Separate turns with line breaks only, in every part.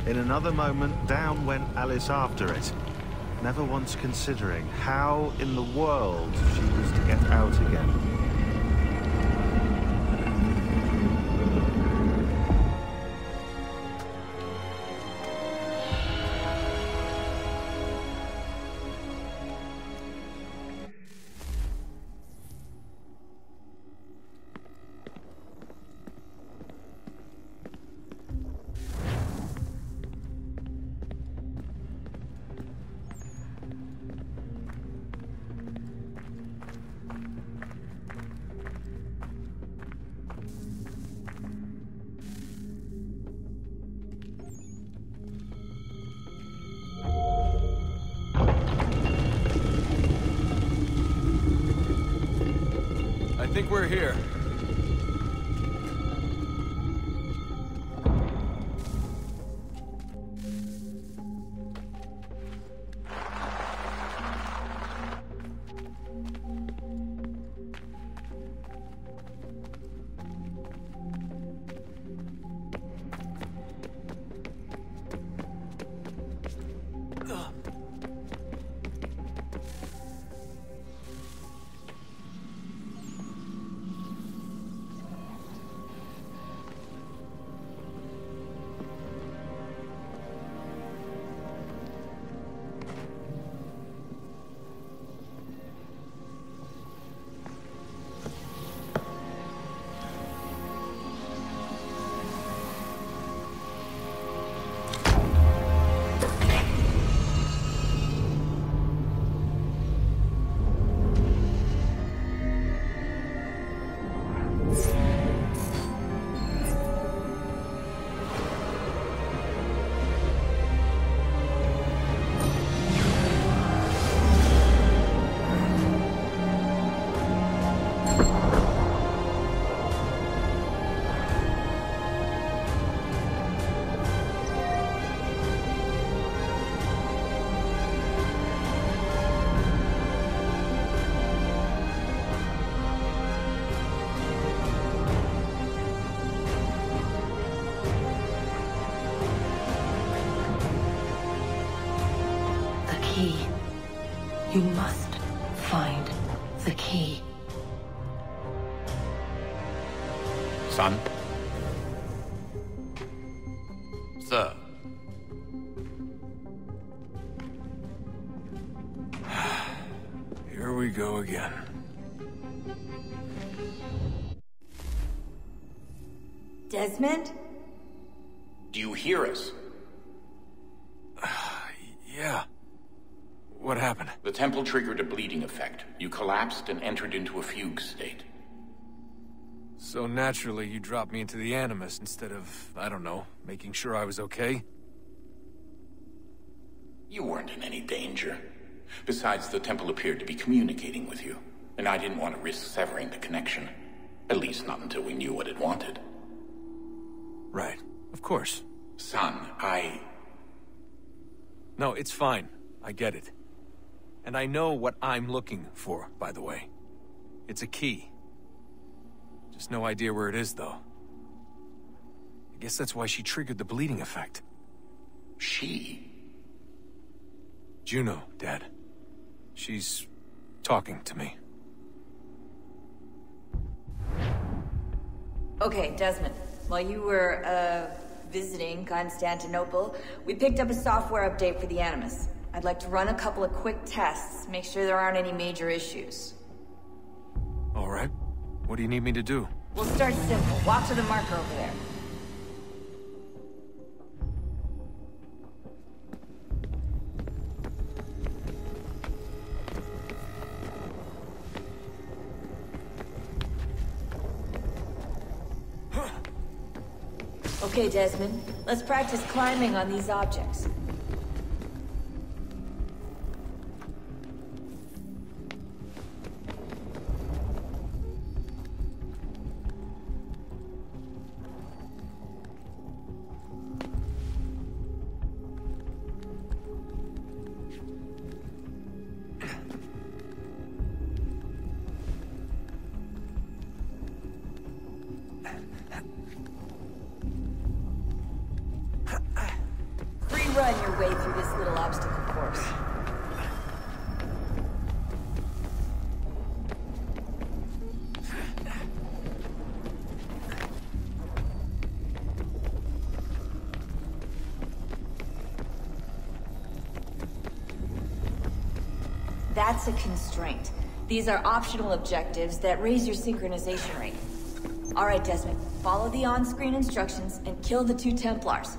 In another moment, down went Alice after it, never once considering how in the world she was to get out again.
I think we're here.
You must find the key.
Son? Sir?
Here we go again.
Desmond?
Do you hear us?
Yeah. What happened?
The temple triggered a bleeding effect. You collapsed and entered into a fugue state.
So naturally, you dropped me into the Animus instead of, I don't know, making sure I was okay?
You weren't in any danger. Besides, the temple appeared to be communicating with you, and I didn't want to risk severing the connection. At least not until we knew what it wanted.
Right. Of course.
Son,
No, it's fine. I get it. And I know what I'm looking for, by the way. It's a key. Just no idea where it is, though. I guess that's why she triggered the bleeding effect.
She?
Juno, Dad. She's talking to me.
Okay, Desmond. While you were, visiting Constantinople, we picked up a software update for the Animus. I'd like to run a couple of quick tests, make sure there aren't any major issues.
All right. What do you need me to do?
We'll start simple. Walk to the marker over there. Okay, Desmond. Let's practice climbing on these objects. that's a constraint. These are optional objectives that raise your synchronization rate. Alright, Desmond. Follow the on-screen instructions and kill the 2 Templars.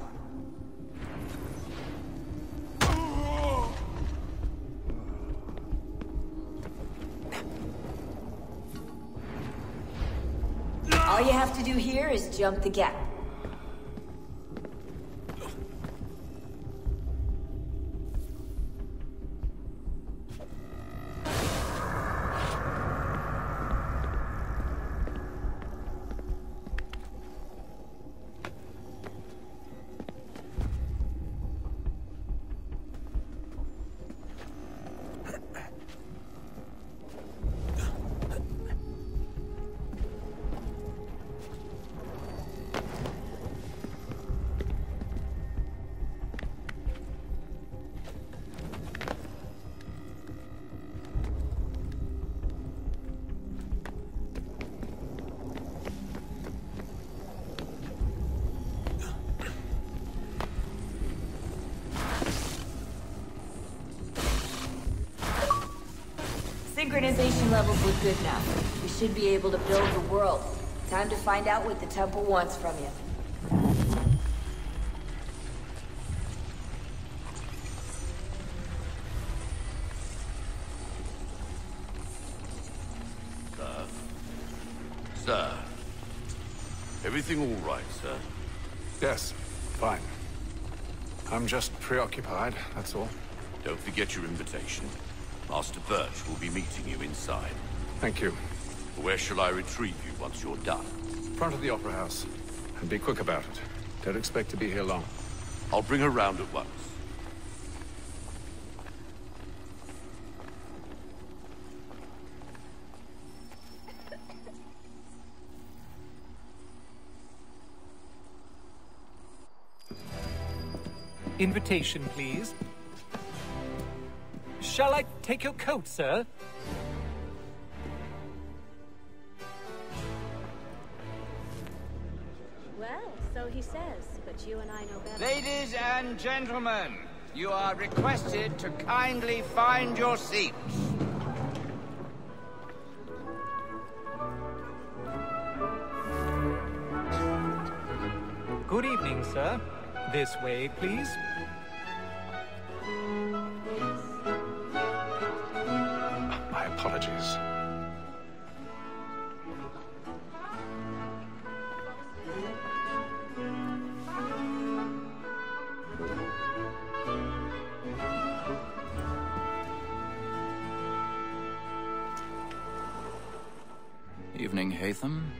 All you have to do here is jump the gap. Synchronization levels look good now. We should be able to build the world. Time to find out what the temple wants from you.
Sir. Everything all right, sir?
Yes, fine. I'm just preoccupied, that's all.
Don't forget your invitation. Master Birch will be meeting you inside.
Thank you.
Where shall I retrieve you once you're done?
Front of the Opera House. And be quick about it. Don't expect to be here long.
I'll bring her round at once.
Invitation, please. Shall I take your coat, sir?
Well, so he says, but you and I know better.
Ladies and gentlemen, you are requested to kindly find your seats.
Good evening, sir. This way, please.
My apologies.
Evening, Hatham.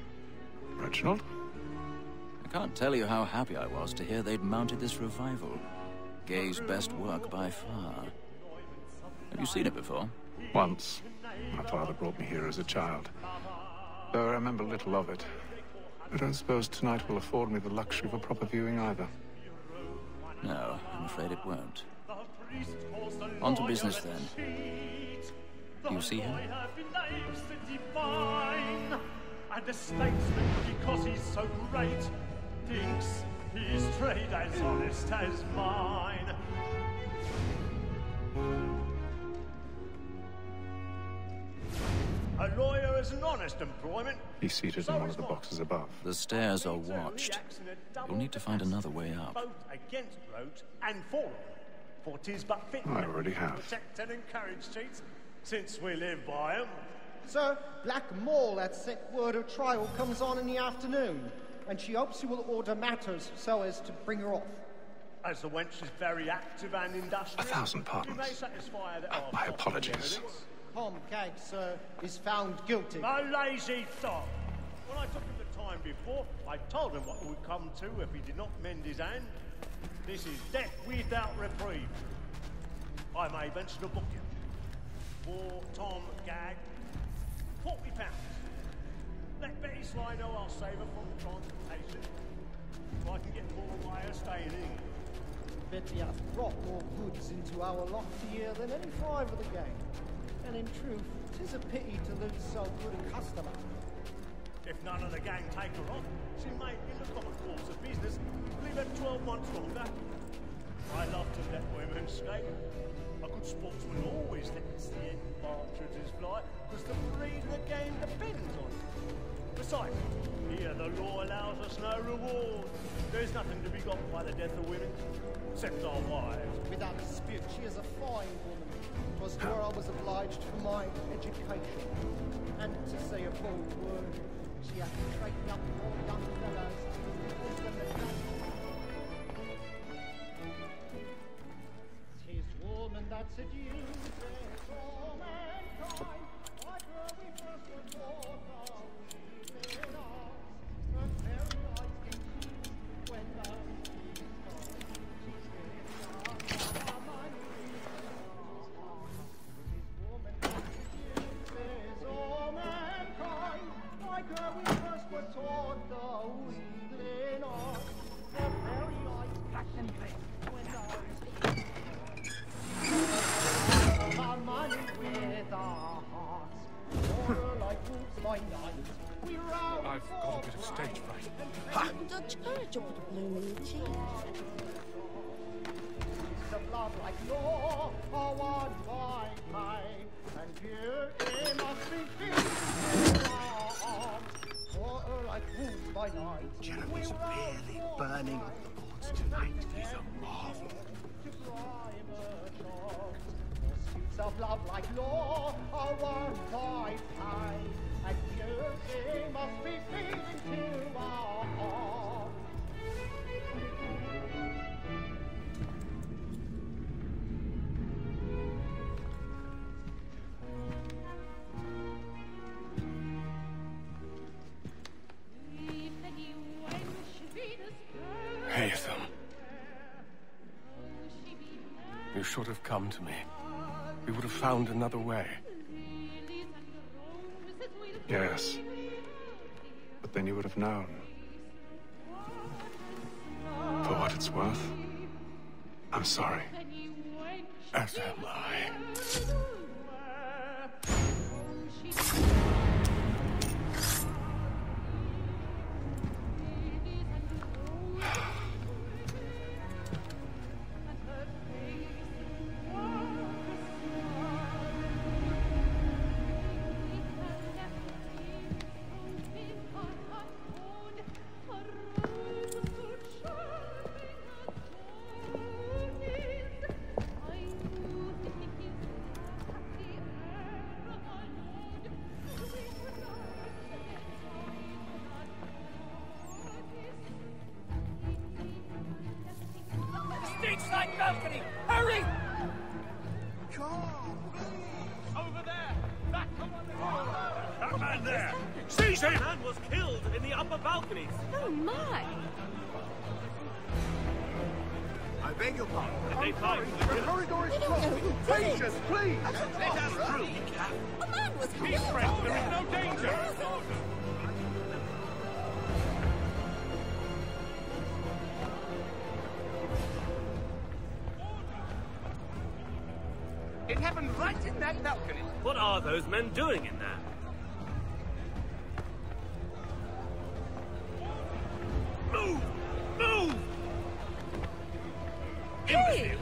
Reginald?
I can't tell you how happy I was to hear they'd mounted this revival. Gay's best work by far. Have you seen it before?
Once. My father brought me here as a child. Though I remember little of it. I don't suppose tonight will afford me the luxury of a proper viewing either.
No, I'm afraid it won't. On to business, then. Do you see him?
And a statesman, because he's so great, thinks his trade as honest as mine. A lawyer is an honest employment.
He's seated in one of the boxes above.
The stairs are watched. You'll need to find another way up.
Both against roads and for them. For 'tis but fit
I already have.
protect and encourage cheats, since we live by 'em.
Sir, Black Mall at set word of trial comes on in the afternoon, and she hopes you will order matters so as to bring her off.
As the wench is very active and industrious,
1,000 pardons.
you may satisfy that
My apologies.
Tom Gag, sir, is found guilty.
A lazy dog. When I took him the time before, I told him what it would come to if he did not mend his hand. This is death without reprieve. I may venture to book him. For Tom Gag, £40. Let Betty Sly know I'll save her from transportation, so I can get more wire staying in.
Betty hath brought more goods into our lofty year than any five of the gang. And in truth, 'tis a pity to lose so good a customer.
If none of the gang take her off, she may, in the common course of business, leave her 12 months longer. I love to let women skate. A good sportsman always just let the steer partridges fly, because the breed of the game depends on it. Besides, here the law allows us no reward. There's nothing to be got by the death of women, except our wives.
Without dispute, she is a fine woman. 'Twas to her I was obliged for my education. And to say a bold word, she hath trained up more young fellows to wisdom and knowledge. 'Tis woman that seduces all mankind. Like her we first were taught our weaving arts. Her very eyes can see when those things come. She's getting our money. 'Tis woman that seduces all mankind. Like her we first were taught the weaving arts. Her very eyes black and red when those things our money with our hearts. Horror like wolves by night. We round
I've got a bit of stage fright.
The church of the blue cheese.
The blood like law, are one by night. And here it must be feasted our arms. Horror like wolves by night.
Jeremy's really burning up the boards tonight. He's a marvel.
Of love like law are one by time, and beauty must be feeding to our heart.
Haytham. You should have come to me. We would have found another way.
Yes. But then you would have known. For what it's worth, I'm sorry.
As am I.
Stage-side balcony! Hurry! Over there! Back on the
That man there! Seize him! Man was killed in the upper balconies.
Oh my!
I beg your pardon.
They find
The corridor is closed. Patience, please.
Let us through!
A man was
Be friends, there is no danger! It happened right in that balcony.
What are those men doing in there? Move! Move!
Hey!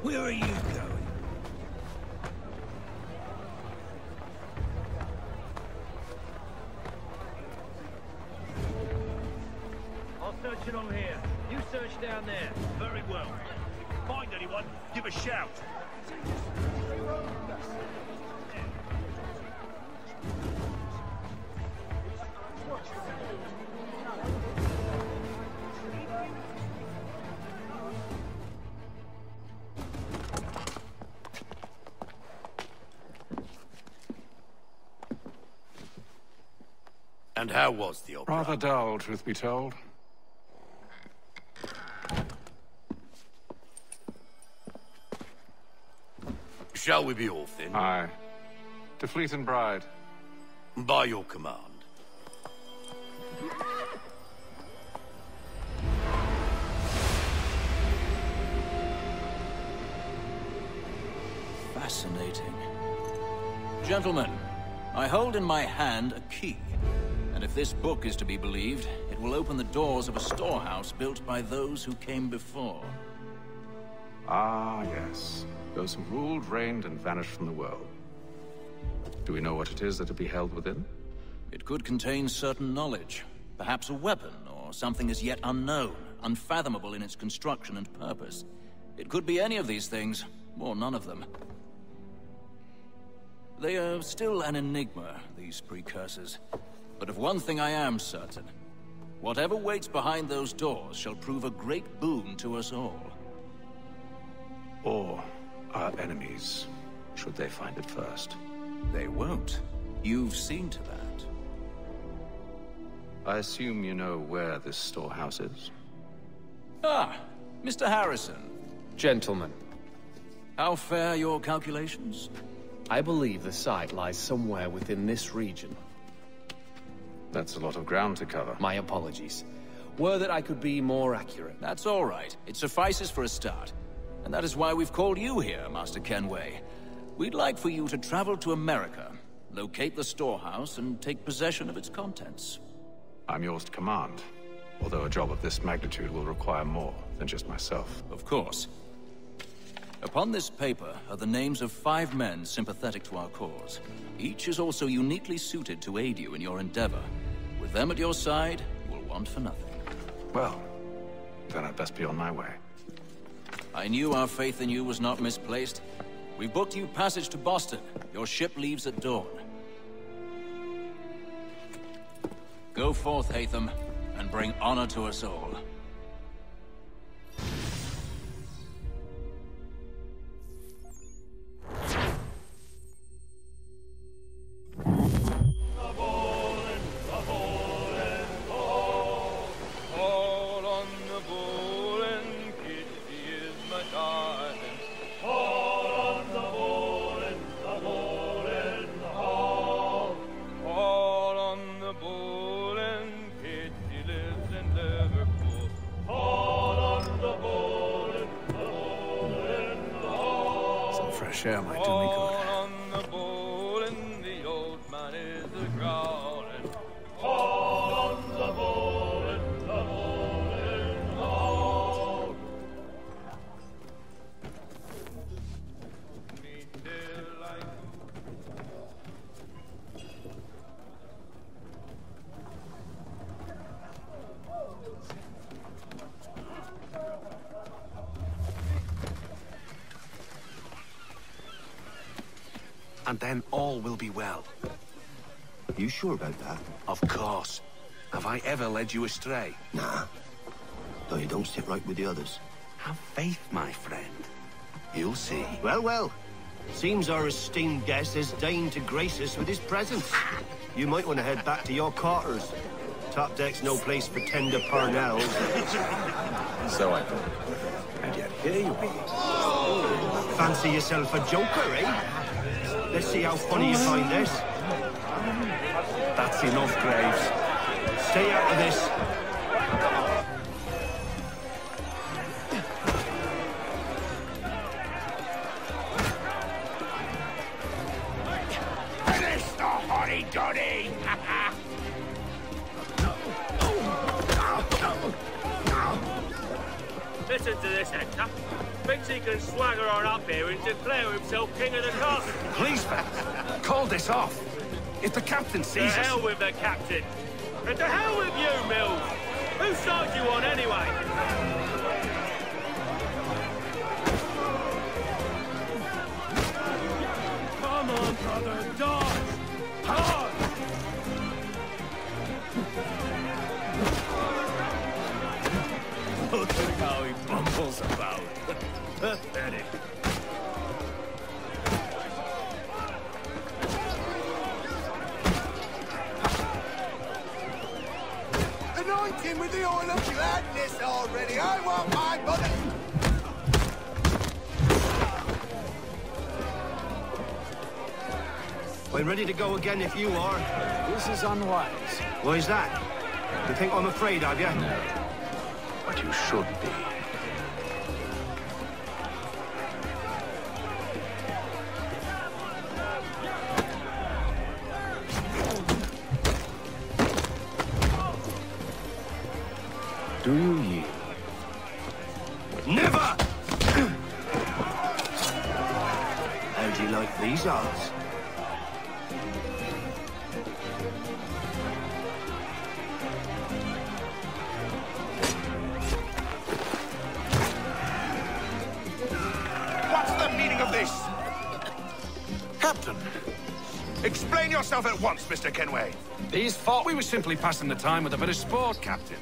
Where are you going?
I'll search it on here. You search down there. Very well. If you find anyone, give a shout.
And how was the opera?
Rather dull, truth be told.
Shall we be off then?
Aye. To Fleet and Bride.
By your command.
Fascinating. Gentlemen, I hold in my hand a key. And if this book is to be believed, it It will open the doors of a storehouse built by those who came before.
Ah, yes. Those who ruled, reigned, and vanished from the world. Do we know what it is that will be held within?
It could contain certain knowledge. Perhaps a weapon, or something as yet unknown, unfathomable in its construction and purpose. It could be any of these things, or none of them. They are still an enigma, these precursors. But of one thing I am certain. Whatever waits behind those doors shall prove a great boon to us all.
Or our enemies, should they find it first.
They won't. You've seen to that.
I assume you know where this storehouse is?
Ah, Mr. Harrison.
Gentlemen.
How fare your calculations?
I believe the site lies somewhere within this region.
That's a lot of ground to cover.
My apologies. Were that I could be more accurate.
That's all right. It suffices for a start. And that is why we've called you here, Master Kenway. We'd like for you to travel to America, locate the storehouse, and take possession of its contents.
I'm yours to command. Although a job of this magnitude will require more than just myself.
Of course. Upon this paper are the names of 5 men sympathetic to our cause. Each is also uniquely suited to aid you in your endeavor. With them at your side, you will want for nothing.
Well, then I'd best be on my way.
I knew our faith in you was not misplaced. We've booked you passage to Boston. Your ship leaves at dawn. Go forth, Hatham, and bring honor to us all.
Share might do me good.
On the bowl and the old man is a-growling. On the bowl and the bowling hall.
And then all will be well.
You sure about that?
Of course. Have I ever led you astray?
Nah. Though you don't sit right with the others.
Have faith, my friend. You'll see.
Well, well. Seems our esteemed guest has deigned to grace us with his presence. You might want to head back to your quarters. Top deck's no place for tender parnells.
So I thought.
And yet here you be.
Fancy yourself a joker, eh? Let's see how funny you find this.
That's enough, Graves.
Stay out of this.
Finish the hotty-dotty!
Listen to this, Hector. Thinks he can swagger on up here and declare himself king of the castle.
Please, Vance, call this off. If the captain sees us...
To hell with the captain. And to hell with you, Mills. Whose side you on, anyway? Come on, brother, dodge! Dodge! Look at how he bumbles about. Pathetic.
Anoint him with the oil of gladness already. I want my money.
We're ready to go again if you are.
This is unwise.
Why is that? You think I'm afraid of you?
No. But you should be.
Never! How do you like these odds?
What's the meaning of this?
Captain!
Explain yourself at once, Mr. Kenway.
These thought we were simply passing the time with a bit of sport, Captain.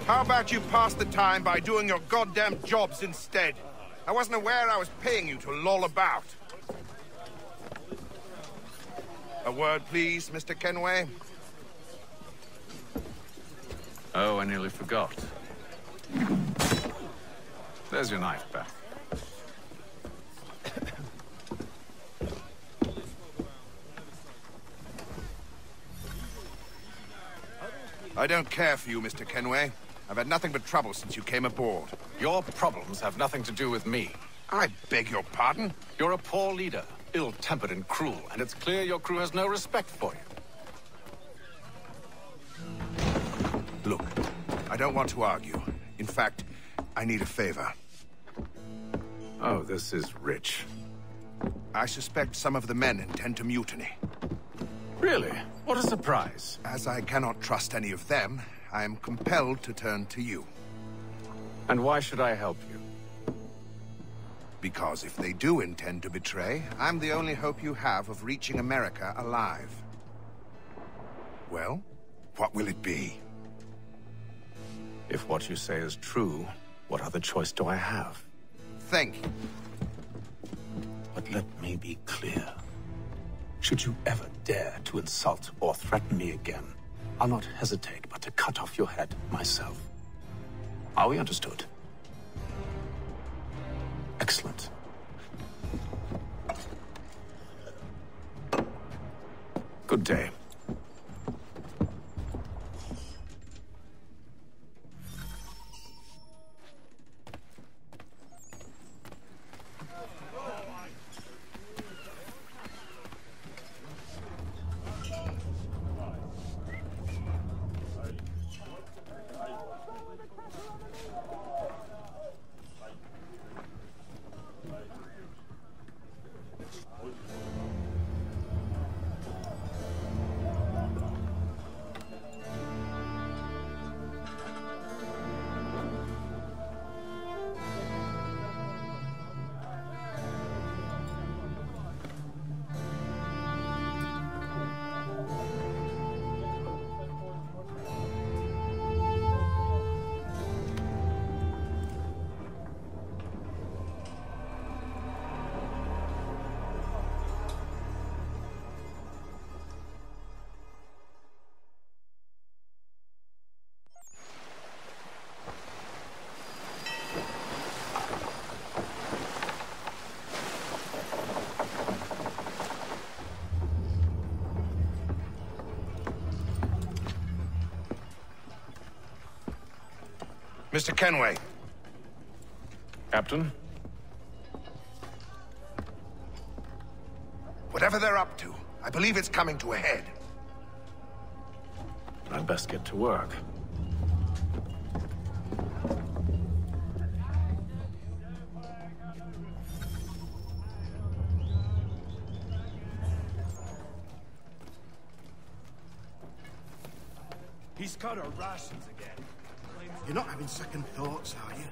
How about you pass the time by doing your goddamn jobs instead? I wasn't aware I was paying you to loll about. A word, please, Mr. Kenway.
Oh, I nearly forgot. There's your knife, Beth.
I don't care for you, Mr. Kenway. I've had nothing but trouble since you came aboard.
Your problems have nothing to do with me.
I beg your pardon?
You're a poor leader, ill-tempered and cruel, and it's clear your crew has no respect for you.
Look, I don't want to argue. In fact, I need a favor.
Oh, this is rich.
I suspect some of the men intend to mutiny.
Really? What a surprise.
As I cannot trust any of them, I am compelled to turn to you.
And why should I help you?
Because if they do intend to betray, I'm the only hope you have of reaching America alive. Well, what will it be?
If what you say is true, what other choice do I have?
Thank you.
But let me be clear. Should you ever dare to insult or threaten me again, I'll not hesitate but to cut off your head myself. Are we understood? Excellent.
Good day.
Mr. Kenway.
Captain?
Whatever they're up to, I believe it's coming to a head.
I'd best get to work.
He's got our rations again. You're not having second thoughts, are you?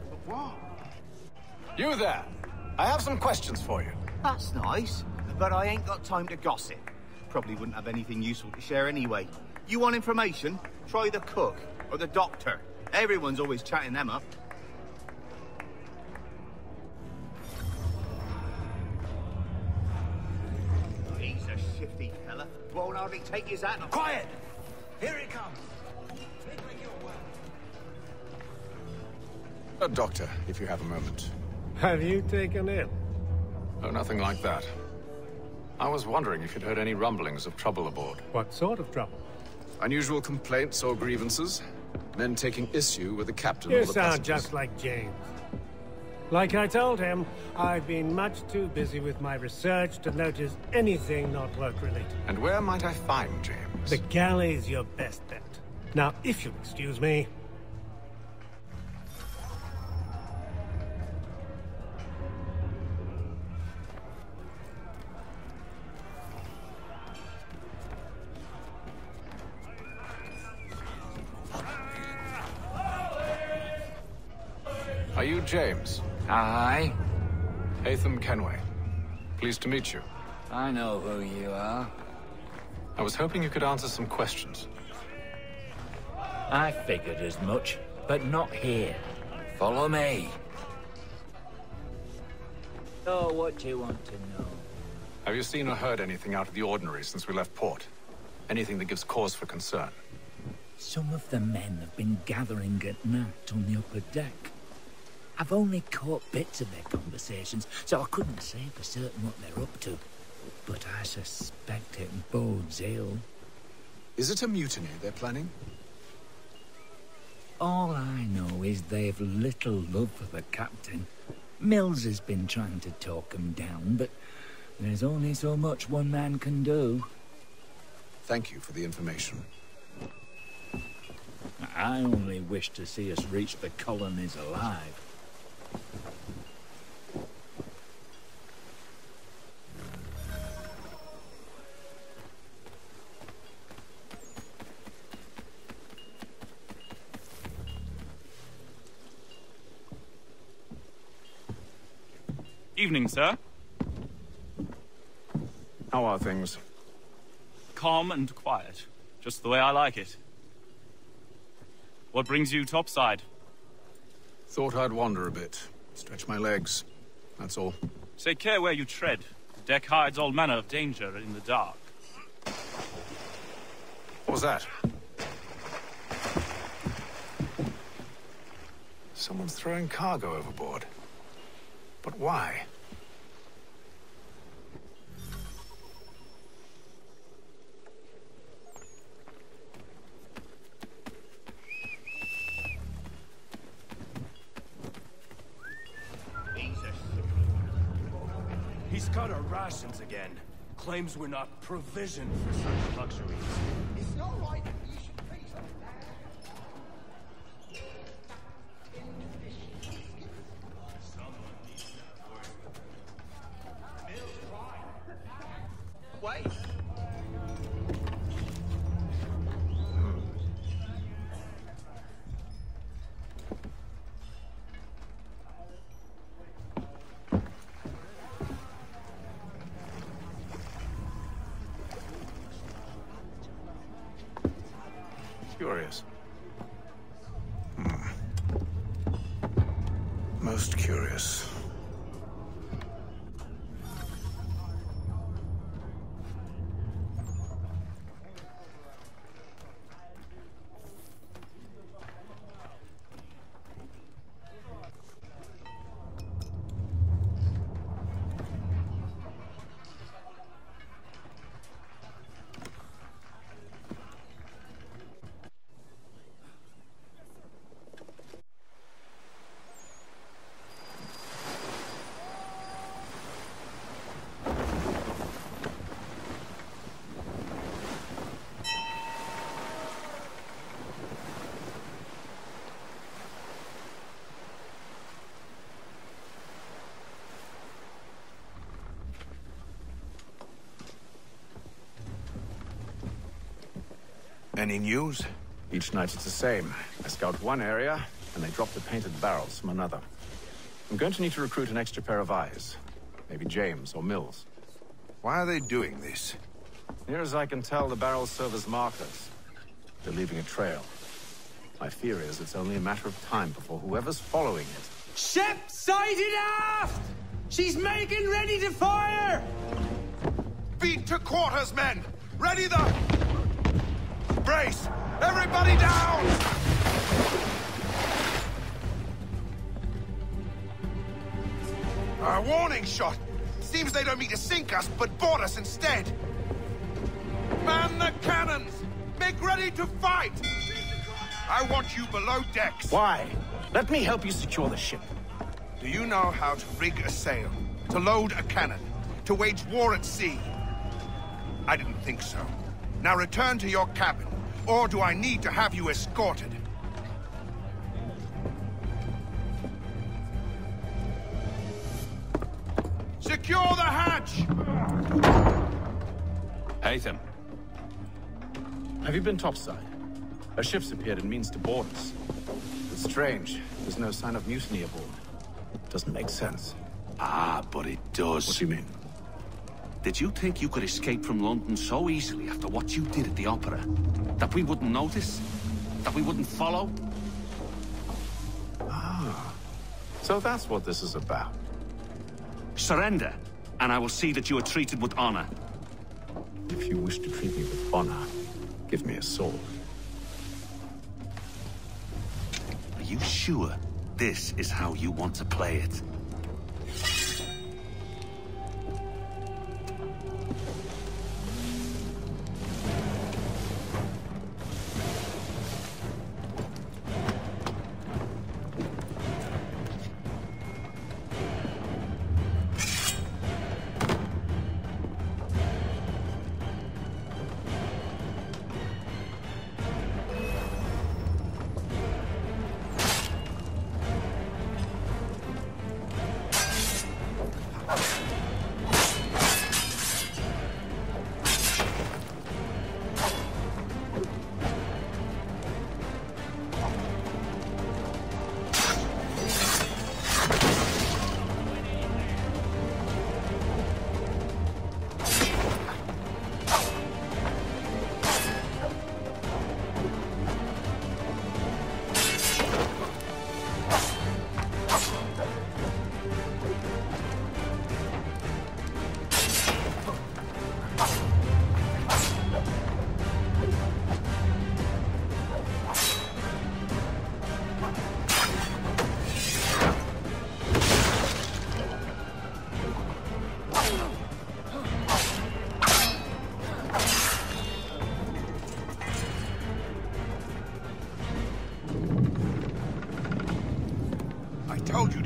But what?
You there! I have some questions for you.
That's nice, but I ain't got time to gossip. Probably wouldn't have anything useful to share anyway. You want information? Try the cook or the doctor. Everyone's always chatting them up. He's a shifty fella. Won't hardly take his hat off.
Quiet! Here he comes.
A doctor, if you have a moment.
Have you taken ill?
Oh, nothing like that. I was wondering if you'd heard any rumblings of trouble aboard.
What sort of trouble?
Unusual complaints or grievances? Men taking issue with the captain
You
or the
sound
passengers?
just like James. Like I told him, I've been much too busy with my research to notice anything not work-related.
And where might I find James?
The galley's your best bet. Now, if you'll excuse me...
Are you James?
Aye.
Hatham Kenway. Pleased to meet you.
I know who you are.
I was hoping you could answer some questions.
I figured as much, but not here. Follow me. So, what do you want to know?
Have you seen or heard anything out of the ordinary since we left port? Anything that gives cause for concern?
Some of the men have been gathering at night on the upper deck. I've only caught bits of their conversations, so I couldn't say for certain what they're up to. But I suspect it bodes ill.
Is it a mutiny they're planning?
All I know is they've little love for the captain. Mills has been trying to talk him down, but there's only so much one man can do.
Thank you for the information.
I only wish to see us reach the colonies alive.
Evening, sir.
How are things?
Calm and quiet. Just the way I like it. What brings you topside?
Thought I'd wander a bit. Stretch my legs. That's all.
Take care where you tread. The deck hides all manner of danger in the dark.
What was that? Someone's throwing cargo overboard. But why?
He's cut our rations again. Claims we're not provisioned for such luxuries.
It's not right that you should treat us
Wait.
Curious. Most curious.
Any news?
Each night it's the same. I scout one area, and they drop the painted barrels from another. I'm going to need to recruit an extra pair of eyes. Maybe James or Mills.
Why are they doing this?
Near as I can tell, the barrels serve as markers. They're leaving a trail. My fear is it's only a matter of time before whoever's following it...
Ship sighted aft! She's making ready to fire!
Beat to quarters, men! Ready the... Brace! Everybody down! A warning shot! Seems they don't mean to sink us, but board us instead! Man the cannons! Make ready to fight! I want you below decks.
Why? Let me help you secure the ship.
Do you know how to rig a sail? To load a cannon? To wage war at sea? I didn't think so. Now return to your cabin. Or do I need to have you escorted? Secure the hatch!
Haytham. Have you been topside? A ship's appeared and means to board us. It's strange. There's no sign of mutiny aboard. Doesn't make sense.
Ah, but it does.
What do you mean?
Did you think you could escape from London so easily after what you did at the opera? That we wouldn't notice? That we wouldn't follow?
Ah. So that's what this is about.
Surrender, and I will see that you are treated with honor.
If you wish to treat me with honor, give me a sword.
Are you sure this is how you want to play it?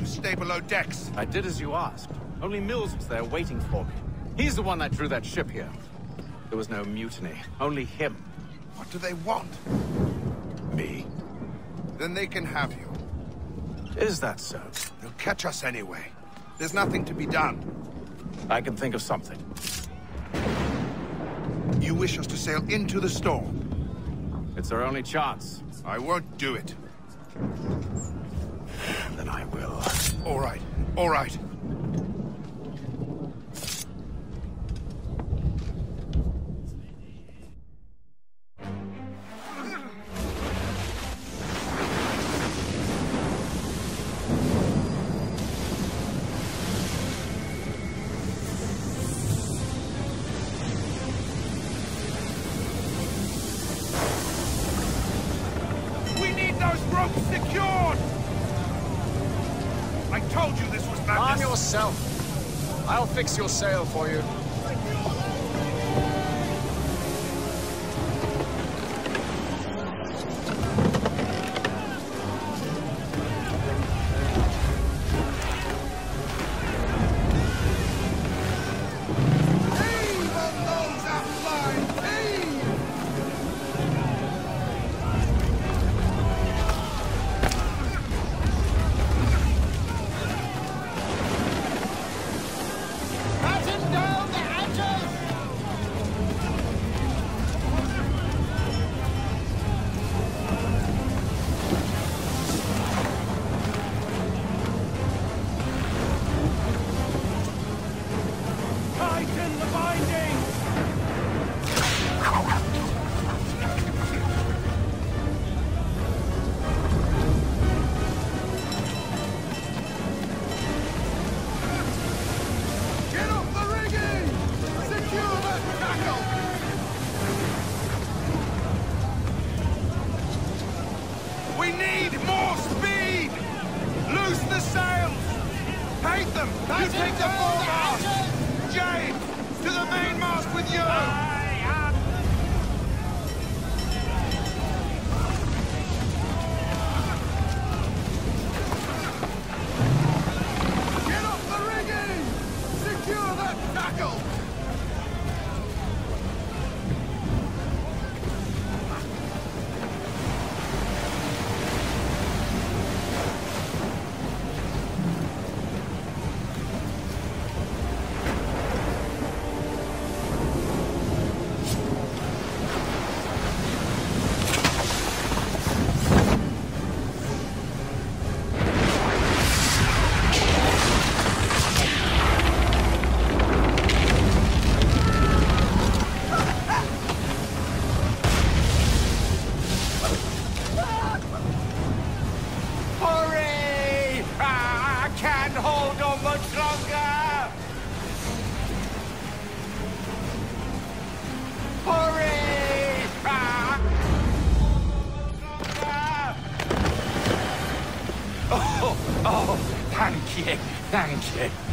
Stay below decks.
I did as you asked. Only Mills was there waiting for me. He's the one that drew that ship here. There was no mutiny. Only him.
What do they want?
Me.
Then they can have you.
Is that so?
They'll catch us anyway. There's nothing to be done.
I can think of something.
You wish us to sail into the storm?
It's our only chance.
I won't do it.
Then I will.
All right. All right. We need those ropes secured! I told you this was madness!
Arm yourself. I'll fix your sail for you.
We need more speed! Loose the sails! Paint them! You take the foremast! James, to the mainmast with you! Get off the rigging! Secure that tackle!
Thank you.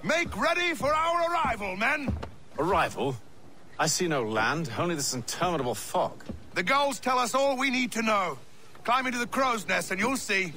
Make ready for our arrival, men!
Arrival? I see no land, only this interminable fog.
The gulls tell us all we need to know. Climb into the crow's nest and you'll see.